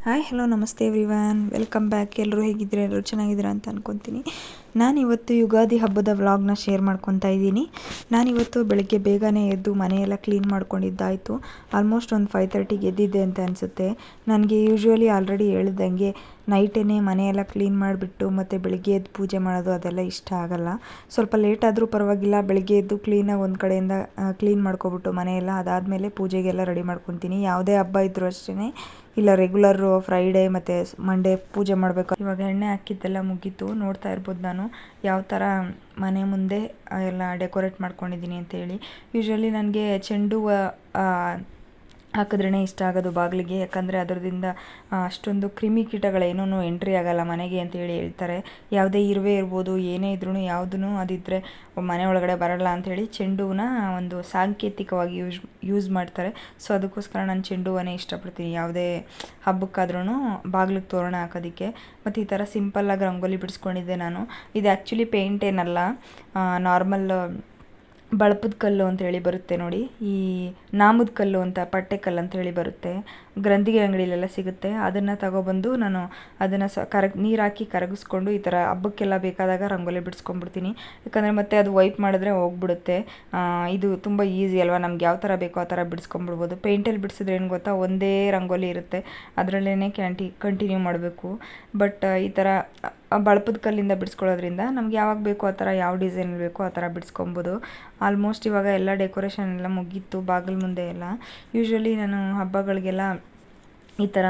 Hi hello ನಮಸ್ತೆ everyone, welcome back. ಎಲ್ಲರೂ ಹೇಗಿದ್ದೀರಾ? ಎಲ್ಲರೂ ಚೆನ್ನಾಗಿದ್ದೀರಾ ಅಂತ ಅನ್ಕೊತೀನಿ. ನಾನಿವತ್ತು ಯುಗಾದಿ ಹಬ್ಬದ ವ್ಲಾಗ್ನ ಶೇರ್ ಮಾಡ್ಕೊತಾ ಇದ್ದೀನಿ. ನಾನಿವತ್ತು ಬೆಳಗ್ಗೆ ಬೇಗನೆ ಎದ್ದು ಮನೆಯೆಲ್ಲ ಕ್ಲೀನ್ ಮಾಡ್ಕೊಂಡಿದ್ದಾಯಿತು. ಆಲ್ಮೋಸ್ಟ್ ಒಂದು 5:30ಗೆ ಎದ್ದಿದ್ದೆ ಅಂತ ಅನಿಸುತ್ತೆ. ನನಗೆ ಯೂಶ್ವಲಿ ಆಲ್ರೆಡಿ ಹೇಳಿದಂಗೆ ನೈಟೇ ಮನೆಯೆಲ್ಲ ಕ್ಲೀನ್ ಮಾಡಿಬಿಟ್ಟು ಮತ್ತು ಬೆಳಗ್ಗೆ ಎದ್ದು ಪೂಜೆ ಮಾಡೋದು ಅದೆಲ್ಲ ಇಷ್ಟ ಆಗಲ್ಲ. ಸ್ವಲ್ಪ ಲೇಟ್ ಆದರೂ ಪರವಾಗಿಲ್ಲ, ಬೆಳಗ್ಗೆ ಎದ್ದು ಕ್ಲೀನಾಗಿ ಒಂದು ಕಡೆಯಿಂದ ಕ್ಲೀನ್ ಮಾಡ್ಕೊಬಿಟ್ಟು ಮನೆಯೆಲ್ಲ ಅದಾದಮೇಲೆ ಪೂಜೆಗೆಲ್ಲ ರೆಡಿ ಮಾಡ್ಕೊತೀನಿ. ಯಾವುದೇ ಹಬ್ಬ ಇದ್ದರೂ ಅಷ್ಟೇ, ಇಲ್ಲ ರೆಗ್ಯುಲರು ಫ್ರೈಡೇ ಮತ್ತು ಮಂಡೇ ಪೂಜೆ ಮಾಡಬೇಕು. ಇವಾಗ ಎಣ್ಣೆ ಹಾಕಿದ್ದೆಲ್ಲ ಮುಗೀತು. ನೋಡ್ತಾ ಇರ್ಬೋದು ನಾನು ಯಾವ ಥರ ಮನೆ ಮುಂದೆ ಎಲ್ಲ ಡೆಕೋರೇಟ್ ಮಾಡ್ಕೊಂಡಿದ್ದೀನಿ ಅಂತೇಳಿ. ಯೂಶ್ವಲಿ ನನಗೆ ಚೆಂಡು ಹಾಕಿದ್ರೇ ಇಷ್ಟ ಆಗೋದು ಬಾಗಿಲಿಗೆ, ಯಾಕಂದರೆ ಅದರಿಂದ ಅಷ್ಟೊಂದು ಕ್ರಿಮಿಕೀಟಗಳೇನೂ ಎಂಟ್ರಿ ಆಗೋಲ್ಲ ಮನೆಗೆ ಅಂತೇಳಿ ಹೇಳ್ತಾರೆ. ಯಾವುದೇ ಇರುವೆ ಇರ್ಬೋದು, ಏನೇ ಇದ್ರೂ ಯಾವುದೂ ಅದಿದ್ದರೆ ಮನೆ ಒಳಗಡೆ ಬರೋಲ್ಲ ಅಂಥೇಳಿ ಚೆಂಡುನ ಒಂದು ಸಾಂಕೇತಿಕವಾಗಿ ಯೂಸ್ ಮಾಡ್ತಾರೆ. ಸೊ ಅದಕ್ಕೋಸ್ಕರ ನಾನು ಚೆಂಡು ಹೂವನ್ನೇ ಇಷ್ಟಪಡ್ತೀನಿ ಯಾವುದೇ ಹಬ್ಬಕ್ಕಾದ್ರೂ ಬಾಗಿಲಿಗೆ ತೋರಣ ಹಾಕೋದಕ್ಕೆ. ಮತ್ತು ಈ ಥರ ಸಿಂಪಲ್ಲಾಗಿ ರಂಗೋಲಿ ಬಿಡಿಸ್ಕೊಂಡಿದ್ದೆ ನಾನು. ಇದು ಆ್ಯಕ್ಚುಲಿ ಪೇಂಟ್ ಏನಲ್ಲ, ನಾರ್ಮಲ್ ಬಳಪದ ಕಲ್ಲು ಅಂತೇಳಿ ಬರುತ್ತೆ ನೋಡಿ, ಈ ನಾಮದ ಕಲ್ಲು ಅಂತ, ಪಟ್ಟೆ ಕಲ್ಲು ಅಂತೇಳಿ ಬರುತ್ತೆ, ಗ್ರಂಥಿಗೆ ಅಂಗಡಿಲೆಲ್ಲ ಸಿಗುತ್ತೆ. ಅದನ್ನು ತಗೊಬಂದು ನಾನು ಅದನ್ನು ನೀರು ಹಾಕಿ ಕರಗಿಸ್ಕೊಂಡು ಈ ಥರ ಹಬ್ಬಕ್ಕೆಲ್ಲ ಬೇಕಾದಾಗ ರಂಗೋಲಿ ಬಿಡಿಸ್ಕೊಂಡ್ಬಿಡ್ತೀನಿ. ಯಾಕಂದರೆ ಮತ್ತೆ ಅದು ವೈಪ್ ಮಾಡಿದ್ರೆ ಹೋಗ್ಬಿಡುತ್ತೆ. ಇದು ತುಂಬ ಈಸಿ ಅಲ್ವಾ, ನಮ್ಗೆ ಯಾವ ಥರ ಬೇಕೋ ಆ ಥರ ಬಿಡಿಸ್ಕೊಂಡ್ಬಿಡ್ಬೋದು. ಪೇಂಟಲ್ಲಿ ಬಿಡಿಸಿದ್ರೆ ಏನು ಗೊತ್ತಾ, ಒಂದೇ ರಂಗೋಲಿ ಇರುತ್ತೆ, ಅದರಲ್ಲೇ ಕಂಟಿನ್ಯೂ ಮಾಡಬೇಕು. ಬಟ್ ಈ ಥರ ಬಳಪದ ಕಲ್ಲಿಂದ ಬಿಡಿಸ್ಕೊಳ್ಳೋದ್ರಿಂದ ನಮ್ಗೆ ಯಾವಾಗ ಬೇಕೋ ಆ ಥರ, ಯಾವ ಡಿಸೈನ್ ಬೇಕೋ ಆ ಥರ ಬಿಡಿಸ್ಕೊಬೋದು. ಆಲ್ಮೋಸ್ಟ್ ಇವಾಗ ಎಲ್ಲ ಡೆಕೋರೇಷನ್ ಎಲ್ಲ ಮುಗೀತು ಬಾಗಿಲು ಮುಂದೆ ಎಲ್ಲ. ಯೂಶ್ವಲಿ ನಾನು ಹಬ್ಬಗಳಿಗೆಲ್ಲ ಈ ಥರ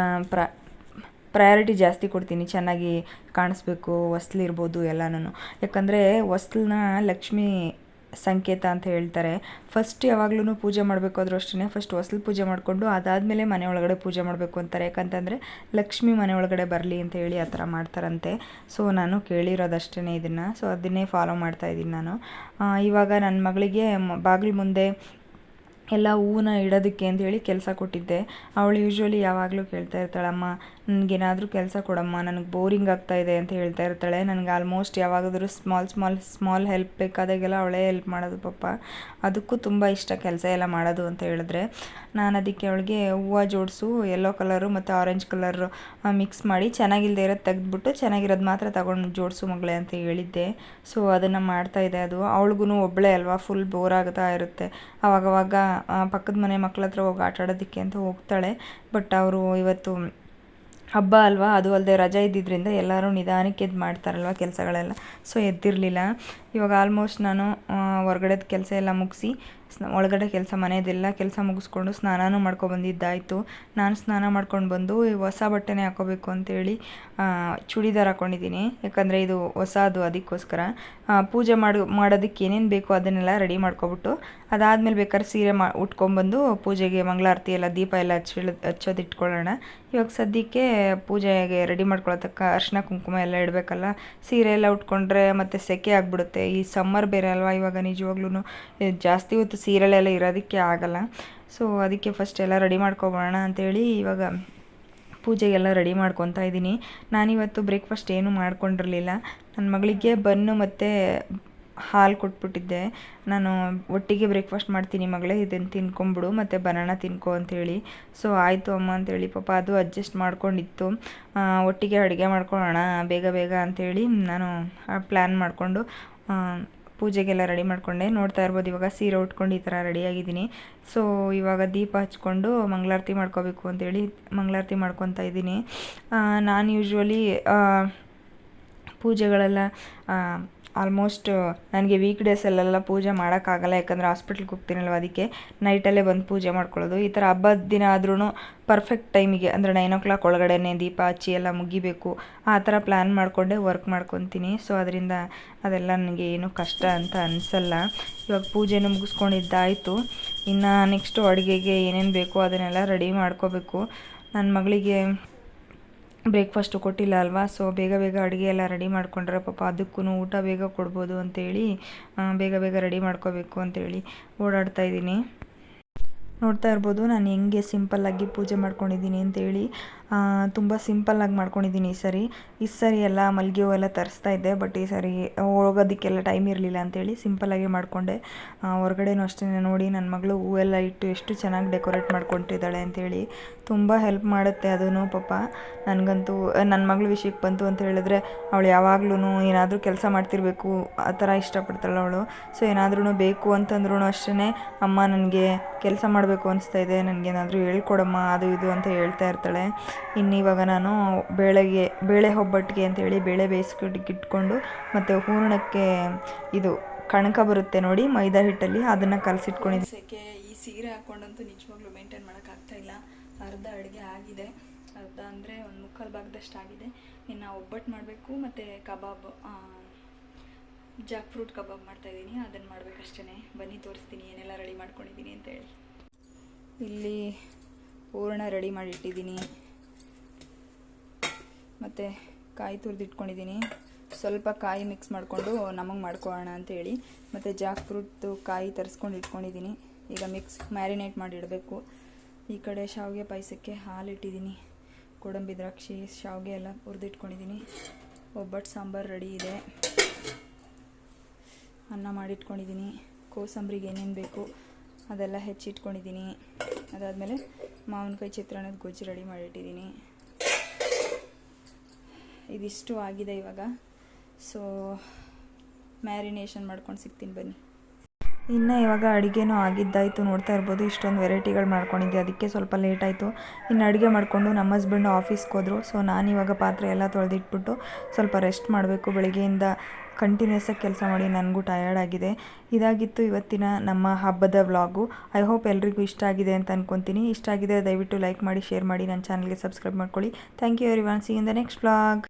ಪ್ರಯಾರಿಟಿ ಜಾಸ್ತಿ ಕೊಡ್ತೀನಿ, ಚೆನ್ನಾಗಿ ಕಾಣಿಸ್ಬೇಕು ಹೊಸ್ಲಿರ್ಬೋದು ಎಲ್ಲನೂ. ಯಾಕಂದರೆ ಹೊಸ್ಲನ್ನ ಲಕ್ಷ್ಮೀ ಸಂಕೇತ ಅಂತ ಹೇಳ್ತಾರೆ. ಫಸ್ಟ್ ಯಾವಾಗ್ಲೂ ಪೂಜೆ ಮಾಡಬೇಕಾದ್ರೂ ಅಷ್ಟೇ, ಫಸ್ಟ್ ಹೊಸ್ಲು ಪೂಜೆ ಮಾಡಿಕೊಂಡು ಅದಾದಮೇಲೆ ಮನೆ ಒಳಗಡೆ ಪೂಜೆ ಮಾಡಬೇಕು ಅಂತಾರೆ. ಯಾಕಂತಂದರೆ ಲಕ್ಷ್ಮಿ ಮನೆ ಒಳಗಡೆ ಬರಲಿ ಅಂತ ಹೇಳಿ ಆ ಥರ ಮಾಡ್ತಾರಂತೆ. ಸೊ ನಾನು ಕೇಳಿರೋದಷ್ಟೇ ಇದನ್ನು, ಸೊ ಅದನ್ನೇ ಫಾಲೋ ಮಾಡ್ತಾಯಿದ್ದೀನಿ ನಾನು. ಇವಾಗ ನನ್ನ ಮಗಳಿಗೆ ಬಾಗಿಲು ಮುಂದೆ ಎಲ್ಲ ಹೂವನ್ನ ಇಡೋದಕ್ಕೆ ಅಂಥೇಳಿ ಕೆಲಸ ಕೊಟ್ಟಿದ್ದೆ. ಅವಳು ಯೂಶ್ವಲಿ ಯಾವಾಗಲೂ ಕೇಳ್ತಾ ಇರ್ತಾಳೆ, ಅಮ್ಮ ನನಗೇನಾದರೂ ಕೆಲಸ ಕೊಡಮ್ಮ, ನನಗೆ ಬೋರಿಂಗ್ ಆಗ್ತಾಯಿದೆ ಅಂತ ಹೇಳ್ತಾ ಇರ್ತಾಳೆ. ನನಗೆ ಆಲ್ಮೋಸ್ಟ್ ಯಾವಾಗಾದರೂ ಸ್ಮಾಲ್ ಹೆಲ್ಪ್ ಬೇಕಾದಾಗೆಲ್ಲ ಅವಳೇ ಹೆಲ್ಪ್ ಮಾಡೋದು ಪಾಪ. ಅದಕ್ಕೂ ತುಂಬ ಇಷ್ಟ ಕೆಲಸ ಎಲ್ಲ ಮಾಡೋದು ಅಂತ ಹೇಳಿದ್ರೆ. ನಾನು ಅದಕ್ಕೆ ಅವಳಿಗೆ ಹೂವು ಜೋಡಿಸು, ಯೆಲ್ಲೋ ಕಲರು ಮತ್ತು ಆರೆಂಜ್ ಕಲರು ಮಿಕ್ಸ್ ಮಾಡಿ ಚೆನ್ನಾಗಿಲ್ಲದೆ ಇರೋದು ತೆಗೆದ್ಬಿಟ್ಟು ಚೆನ್ನಾಗಿರೋದು ಮಾತ್ರ ತಗೊಂಡು ಜೋಡಿಸು ಮಗಳೇ ಅಂತ ಹೇಳಿದ್ದೆ. ಸೊ ಅದನ್ನು ಮಾಡ್ತಾಯಿದ್ದೆ. ಅದು ಅವಳಿಗೂ ಒಬ್ಬಳೇ ಅಲ್ವಾ, ಫುಲ್ ಬೋರ್ ಆಗ್ತಾ ಇರುತ್ತೆ. ಆವಾಗವಾಗ ಪಕ್ಕದ ಮನೆ ಮಕ್ಳ ಹತ್ರ ಹೋಗಿ ಆಟ ಆಡೋದಕ್ಕೆ ಅಂತ ಹೋಗ್ತಾಳೆ. ಬಟ್ ಅವರು ಇವತ್ತು ಹಬ್ಬ ಅಲ್ವಾ, ಅದು ಅಲ್ಲದೆ ರಜೆ ಇದ್ದಿದ್ದರಿಂದ ಎಲ್ಲರೂ ನಿಧಾನಕ್ಕೆ ಎದ್ದು ಮಾಡ್ತಾರಲ್ವ ಕೆಲಸಗಳೆಲ್ಲ, ಸೊ ಎದ್ದಿರಲಿಲ್ಲ. ಇವಾಗ ಆಲ್ಮೋಸ್ಟ್ ನಾನು ಹೊರಗಡೆದ ಕೆಲಸ ಎಲ್ಲ ಮುಗಿಸಿ ಒಳಗಡೆ ಕೆಲಸ, ಮನೆಯದೆಲ್ಲ ಕೆಲಸ ಮುಗಿಸ್ಕೊಂಡು ಸ್ನಾನನೂ ಮಾಡ್ಕೊಬಂದಿದ್ದಾಯಿತು. ನಾನು ಸ್ನಾನ ಮಾಡ್ಕೊಂಡು ಬಂದು ಹೊಸ ಬಟ್ಟೆನೇ ಹಾಕೋಬೇಕು ಅಂತೇಳಿ ಚೂಡಿದಾರ್ ಹಾಕ್ಕೊಂಡಿದ್ದೀನಿ. ಯಾಕಂದರೆ ಇದು ಹೊಸದು, ಅದಕ್ಕೋಸ್ಕರ ಪೂಜೆ ಮಾಡೋದಕ್ಕೆ ಏನೇನು ಬೇಕೋ ಅದನ್ನೆಲ್ಲ ರೆಡಿ ಮಾಡ್ಕೊಬಿಟ್ಟು ಅದಾದಮೇಲೆ ಬೇಕಾದ್ರೆ ಸೀರೆ ಉಟ್ಕೊಂಬಂದು ಪೂಜೆಗೆ ಮಂಗಳಾರತಿ ಎಲ್ಲ ದೀಪ ಎಲ್ಲ ಹಚ್ಚೋದು ಇಟ್ಕೊಳ್ಳೋಣ. ಇವಾಗ ಸದ್ಯಕ್ಕೆ ಪೂಜೆಗೆ ರೆಡಿ ಮಾಡ್ಕೊಳ್ಳೋತಕ್ಕ ಅರಿಶಿನ ಕುಂಕುಮ ಎಲ್ಲ ಇಡಬೇಕಲ್ಲ. ಸೀರೆ ಎಲ್ಲ ಉಟ್ಕೊಂಡ್ರೆ ಮತ್ತು ಸೆಕೆ ಆಗಿಬಿಡುತ್ತೆ. ಈ ಸಮ್ಮರ್ ಬೇರೆ ಅಲ್ವಾ, ಇವಾಗ ನಿಜವಾಗ್ಲೂ ಜಾಸ್ತಿ ಹೊತ್ತು ಸೀರೆಲೆಲ್ಲ ಇರೋದಕ್ಕೆ ಆಗಲ್ಲ. ಸೊ ಅದಕ್ಕೆ ಫಸ್ಟ್ ಎಲ್ಲ ರೆಡಿ ಮಾಡ್ಕೊಬೋಣ ಅಂಥೇಳಿ ಇವಾಗ ಪೂಜೆಗೆಲ್ಲ ರೆಡಿ ಮಾಡ್ಕೊತಾ ಇದ್ದೀನಿ. ನಾನಿವತ್ತು ಬ್ರೇಕ್ಫಾಸ್ಟ್ ಏನೂ ಮಾಡ್ಕೊಂಡಿರಲಿಲ್ಲ. ನನ್ನ ಮಗಳಿಗೆ ಬನ್ನು ಮತ್ತು ಹಾಲು ಕೊಟ್ಬಿಟ್ಟಿದ್ದೆ. ನಾನು ಒಟ್ಟಿಗೆ ಬ್ರೇಕ್ಫಾಸ್ಟ್ ಮಾಡ್ತೀನಿ ಮಗಳೇ, ಇದನ್ನು ತಿನ್ಕೊಂಬಿಡು ಮತ್ತು ಬನಾನ ತಿನ್ಕೊ ಅಂಥೇಳಿ. ಸೊ ಆಯಿತು ಅಮ್ಮ ಅಂಥೇಳಿ ಪಾಪ ಅದು ಅಡ್ಜಸ್ಟ್ ಮಾಡ್ಕೊಂಡಿತ್ತು. ಒಟ್ಟಿಗೆ ಅಡುಗೆ ಮಾಡ್ಕೊಳ್ಳೋಣ ಬೇಗ ಬೇಗ ಅಂಥೇಳಿ ನಾನು ಪ್ಲ್ಯಾನ್ ಮಾಡಿಕೊಂಡು ಪೂಜೆಗೆಲ್ಲ ರೆಡಿ ಮಾಡಿಕೊಂಡೆ. ನೋಡ್ತಾ ಇರ್ಬೋದು ಇವಾಗ ಸೀರೆ ಉಟ್ಕೊಂಡು ಈ ಥರ ರೆಡಿಯಾಗಿದ್ದೀನಿ. ಸೊ ಇವಾಗ ದೀಪ ಹಚ್ಕೊಂಡು ಮಂಗಳಾರತಿ ಮಾಡ್ಕೋಬೇಕು ಅಂತೇಳಿ ಮಂಗಳಾರತಿ ಮಾಡ್ಕೊತಾ ಇದ್ದೀನಿ. ನಾನು ಯೂಶ್ವಲಿ ಪೂಜೆಗಳೆಲ್ಲ ಆಲ್ಮೋಸ್ಟ್ ನನಗೆ ವೀಕ್ ಡೇಸಲ್ಲೆಲ್ಲ ಪೂಜೆ ಮಾಡೋಕ್ಕಾಗಲ್ಲ, ಯಾಕಂದರೆ ಹಾಸ್ಪಿಟ್ಲಿಗೆ ಹೋಗ್ತೀನಲ್ವ, ಅದಕ್ಕೆ ನೈಟಲ್ಲೇ ಬಂದು ಪೂಜೆ ಮಾಡ್ಕೊಳ್ಳೋದು. ಈ ಥರ ಹಬ್ಬದ ದಿನ ಆದ್ರೂ ಪರ್ಫೆಕ್ಟ್ ಟೈಮಿಗೆ, ಅಂದರೆ 9 o'clock ಒಳಗಡೆ ದೀಪ ಹಚ್ಚಿ ಎಲ್ಲ ಮುಗಿಬೇಕು, ಆ ಥರ ಪ್ಲ್ಯಾನ್ ಮಾಡಿಕೊಂಡೇ ವರ್ಕ್ ಮಾಡ್ಕೊತೀನಿ. ಸೊ ಅದರಿಂದ ಅದೆಲ್ಲ ನನಗೆ ಏನೂ ಕಷ್ಟ ಅಂತ ಅನಿಸಲ್ಲ. ಇವಾಗ ಪೂಜೆನೂ ಮುಗಿಸ್ಕೊಂಡಿದ್ದಾಯಿತು. ಇನ್ನು ನೆಕ್ಸ್ಟು ಅಡುಗೆಗೆ ಏನೇನು ಬೇಕೋ ಅದನ್ನೆಲ್ಲ ರೆಡಿ ಮಾಡ್ಕೋಬೇಕು. ನನ್ನ ಮಗಳಿಗೆ ಬ್ರೇಕ್ಫಾಸ್ಟು ಕೊಟ್ಟಿಲ್ಲ ಅಲ್ವಾ, ಸೊ ಬೇಗ ಬೇಗ ಅಡುಗೆ ಎಲ್ಲ ರೆಡಿ ಮಾಡಿಕೊಂಡ್ರೆ ಪಾಪ ಅದಕ್ಕೂ ಊಟ ಬೇಗ ಕೊಡ್ಬೋದು ಅಂತೇಳಿ ಬೇಗ ಬೇಗ ರೆಡಿ ಮಾಡ್ಕೋಬೇಕು ಅಂತೇಳಿ ಓಡಾಡ್ತಾಯಿದ್ದೀನಿ. ನೋಡ್ತಾ ಇರ್ಬೋದು ನಾನು ಹೆಂಗೆ ಸಿಂಪಲ್ಲಾಗಿ ಪೂಜೆ ಮಾಡ್ಕೊಂಡಿದ್ದೀನಿ ಅಂತೇಳಿ. ತುಂಬ ಸಿಂಪಲ್ಲಾಗಿ ಮಾಡ್ಕೊಂಡಿದ್ದೀನಿ ಈ ಸರಿ ಎಲ್ಲ ಮಲ್ಲಿಗೆ ಹೂವೆಲ್ಲ ತರಿಸ್ತಾ ಇದ್ದೆ, ಬಟ್ ಈ ಸರಿ ಹೋಗೋದಕ್ಕೆಲ್ಲ ಟೈಮ್ ಇರಲಿಲ್ಲ ಅಂತೇಳಿ ಸಿಂಪಲ್ಲಾಗಿ ಮಾಡಿಕೊಂಡೆ. ಹೊರಗಡೆನೂ ಅಷ್ಟೇ ನೋಡಿ ನನ್ನ ಮಗಳು ಹೂವೆಲ್ಲ ಇಟ್ಟು ಎಷ್ಟು ಚೆನ್ನಾಗಿ ಡೆಕೋರೇಟ್ ಮಾಡ್ಕೊತಿದ್ದಾಳೆ ಅಂತೇಳಿ. ತುಂಬ ಹೆಲ್ಪ್ ಮಾಡುತ್ತೆ ಅದೂ ಪಾಪ. ನನಗಂತೂ ನನ್ನ ಮಗಳ ವಿಷಯಕ್ಕೆ ಬಂತು ಅಂತ ಹೇಳಿದ್ರೆ ಅವಳು ಯಾವಾಗ್ಲೂ ಏನಾದರೂ ಕೆಲಸ ಮಾಡ್ತಿರ್ಬೇಕು ಆ ಥರ ಇಷ್ಟಪಡ್ತಾಳೆ ಅವಳು. ಸೊ ಏನಾದ್ರೂ ಬೇಕು ಅಂತಂದ್ರೂ ಅಷ್ಟೇ, ಅಮ್ಮ ನನಗೆ ಕೆಲಸ ಮಾಡಬೇಕು ಅನಿಸ್ತಾ ಇದೆ, ನನಗೇನಾದರೂ ಹೇಳ್ಕೊಡಮ್ಮ ಅದು ಇದು ಅಂತ ಹೇಳ್ತಾ ಇರ್ತಾಳೆ. ಇನ್ನು ಇವಾಗ ನಾನು ಬೇಳೆ ಒಬ್ಬಟ್ಟಿಗೆ ಅಂತೇಳಿ ಬೇಳೆ ಬೇಯಿಸ್ಕೊಂಡು ಮತ್ತು ಹೂರಣಕ್ಕೆ ಇದು ಕಣಕ ಬರುತ್ತೆ ನೋಡಿ ಮೈದಾ ಹಿಟ್ಟಲ್ಲಿ, ಅದನ್ನು ಕಲಸಿಟ್ಕೊಂಡಿದ್ದೆ. ಈ ಸೀರೆ ಹಾಕ್ಕೊಂಡಂತೂ ನಿಜವಾಗ್ಲೂ ಮೇಂಟೈನ್ ಮಾಡೋಕ್ಕಾಗ್ತಾಯಿಲ್ಲ. ಅರ್ಧ ಅಡುಗೆ ಆಗಿದೆ, ಅರ್ಧ ಅಂದರೆ ಒಂದು ಮುಕ್ಕಾಲು ಭಾಗದಷ್ಟು ಆಗಿದೆ. ಇನ್ನು ಒಬ್ಬಟ್ಟು ಮಾಡಬೇಕು ಮತ್ತು ಕಬಾಬ್, ಜಾಕ್ ಫ್ರೂಟ್ ಕಬಾಬ್ ಮಾಡ್ತಾಯಿದ್ದೀನಿ, ಅದನ್ನು ಮಾಡಬೇಕಷ್ಟೇ. ಬನ್ನಿ ತೋರಿಸ್ತೀನಿ ಏನೆಲ್ಲ ರೆಡಿ ಮಾಡ್ಕೊಂಡಿದ್ದೀನಿ ಅಂತೇಳಿ. ಇಲ್ಲಿ ಹೂರಣ ರೆಡಿ ಮಾಡಿಟ್ಟಿದ್ದೀನಿ ಮತ್ತು ಕಾಯಿ ತುರಿದಿಟ್ಕೊಂಡಿದ್ದೀನಿ. ಸ್ವಲ್ಪ ಕಾಯಿ ಮಿಕ್ಸ್ ಮಾಡಿಕೊಂಡು ನಮಗೆ ಮಾಡ್ಕೊಳ್ಳೋಣ ಅಂತೇಳಿ. ಮತ್ತು ಜಾಕ್ ಫ್ರೂಟ್ದು ಕಾಯಿ ತರಿಸ್ಕೊಂಡು ಇಟ್ಕೊಂಡಿದ್ದೀನಿ. ಈಗ ಮ್ಯಾರಿನೇಟ್ ಮಾಡಿ ಇಡಬೇಕು. ಈ ಕಡೆ ಶಾವಿಗೆ ಪಾಯಸಕ್ಕೆ ಹಾಲು ಇಟ್ಟಿದ್ದೀನಿ, ಗೋಡಂಬಿ ದ್ರಾಕ್ಷಿ ಶಾವಿಗೆ ಎಲ್ಲ ಹುರಿದಿಟ್ಕೊಂಡಿದ್ದೀನಿ. ಒಬ್ಬಟ್ಟು ಸಾಂಬಾರು ರೆಡಿ ಇದೆ, ಅನ್ನ ಮಾಡಿಟ್ಕೊಂಡಿದ್ದೀನಿ. ಕೋಸಂಬರಿಗೆ ಏನೇನು ಬೇಕು ಅದೆಲ್ಲ ಹೆಚ್ಚಿಟ್ಕೊಂಡಿದ್ದೀನಿ. ಅದಾದಮೇಲೆ ಮಾವಿನಕಾಯಿ ಚಿತ್ರಾನ್ನದ ಗೊಜ್ಜು ರೆಡಿ ಮಾಡಿಟ್ಟಿದ್ದೀನಿ. ಇದಿಷ್ಟು ಆಗಿದೆ ಇವಾಗ. ಸೊ ಮ್ಯಾರಿನೇಷನ್ ಮಾಡ್ಕೊಂಡು ಸಿಗ್ತೀನಿ ಬನ್ನಿ. ಇನ್ನು ಇವಾಗ ಅಡುಗೆನೂ ಆಗಿದ್ದಾಯಿತು, ನೋಡ್ತಾ ಇರ್ಬೋದು ಇಷ್ಟೊಂದು ವೆರೈಟಿಗಳು ಮಾಡ್ಕೊಂಡಿದ್ದೆ, ಅದಕ್ಕೆ ಸ್ವಲ್ಪ ಲೇಟ್ ಆಯಿತು. ಇನ್ನು ಅಡುಗೆ ಮಾಡಿಕೊಂಡು ನಮ್ಮ ಹಸ್ಬೆಂಡು ಆಫೀಸ್ಗೆ ಹೋದರು. ಸೊ ನಾನಿವಾಗ ಪಾತ್ರೆ ಎಲ್ಲ ತೊಳೆದಿಟ್ಬಿಟ್ಟು ಸ್ವಲ್ಪ ರೆಸ್ಟ್ ಮಾಡಬೇಕು. ಬೆಳಗ್ಗೆಯಿಂದ ಕಂಟಿನ್ಯೂಸಾಗಿ ಕೆಲಸ ಮಾಡಿ ನನಗೂ ಟಯರ್ಡ್ ಆಗಿದೆ. ಇದಾಗಿತ್ತು ಇವತ್ತಿನ ನಮ್ಮ ಹಬ್ಬದ ವ್ಲಾಗು. ಐ ಹೋಪ್ ಎಲ್ರಿಗೂ ಇಷ್ಟ ಆಗಿದೆ ಅಂತ ಅಂದ್ಕೊತೀನಿ. ಇಷ್ಟ ಆಗಿದೆ ದಯವಿಟ್ಟು ಲೈಕ್ ಮಾಡಿ, ಶೇರ್ ಮಾಡಿ, ನನ್ನ ಚಾನಲ್ಗೆ ಸಬ್ಸ್ಕ್ರೈಬ್ ಮಾಡ್ಕೊಳ್ಳಿ. Thank you everyone. See in the next vlog.